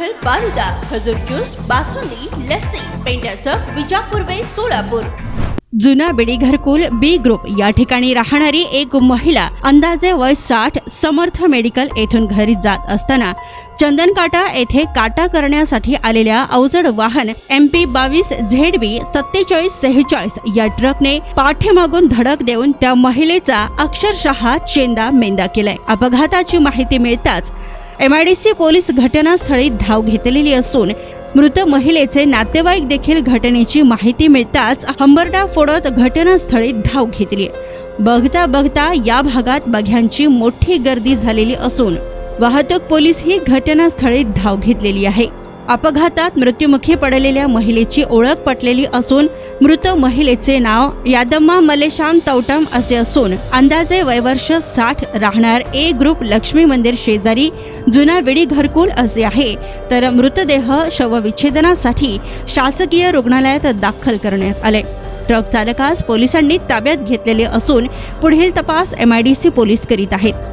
Special falooda, खजूर juice, basundi, lassi, painter चौक, Vijapur waste, Solapur. जुना बिडी घरकुल बी ग्रुप या ठिकाणी राहणारी एक महिला अंदाजे वय 60 समर्थ मेडिकल येथून घरी जात असताना चंदनकाटा येथे काटा करण्यासाठी आलेल्या अवजड वाहन MP 22 ZB 4746 या ट्रकने पाठीमागून धडक देऊन त्या महिलेचा अक्षरशः चेंदा मेंदा केलाय। अपघाताची माहिती मिळताच MIDC पोलीस घटनास्थळी धाव घेतलेली असून मृत महिलेचे नातेवाईक देखील घटनेची माहिती मिळताच हंबरडा फोडत घटनास्थळी धाव घेतली। बघता बघता या भागात बघ्यांची मोठी गर्दी झालेली असून वाहतूक पोलीस ही घटनास्थळी धाव घेतलेली आहे। अपघातात मृत्युमुखी पडलेल्या महिलेची ओळख पटलेली असून मृत महिलेचे नाव यादम्मा मलेशाम तौटम असे असून अंदाजे वयवर्ष 60 राहणार A ग्रुप लक्ष्मी मंदिर शेजारी जुना बिडी घरकुल असे आहे। तर मृतदेह शवविच्छेदनासाठी शासकीय रुग्णालयात दाखल करण्यात आले। ट्रक चालकास पोलिसांनी ताब्यात घेतलेले असून पुढील तपास MIDC पोलीस करीत आहेत।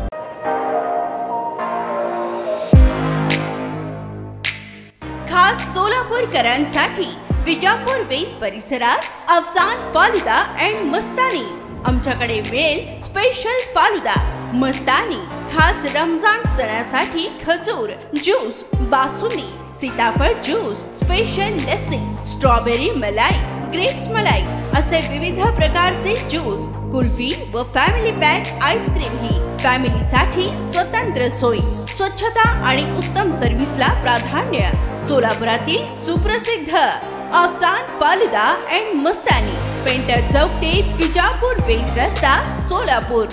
खास सोलापूरकरांसाठी विजापूर वेस्ट परिसरात अफसान फालुदा अँड मस्तानी। आमच्याकडे मिळेल स्पेशल फालुदा, मस्तानी, खास रमजान सणासाठी खजूर ज्यूस, बासुंदी, सीताफळ ज्यूस, स्पेशल लस्सी, स्ट्रॉबेरी मलाई, ग्रेप्स मलाई असे विविध प्रकारचे ज्यूस, कुल्फी व फॅमिली पॅक आईस्क्रीम ही फॅमिलीसाठी स्वतंत्र सोय, स्वच्छता आणि उत्तम सर्व्हिसला प्राधान्य। सोलापुरातील सुप्रसिद्ध Afsan falooda and Mastani, painter चौक ते विजापूर वेस्ट रस्ता, सोलापूर।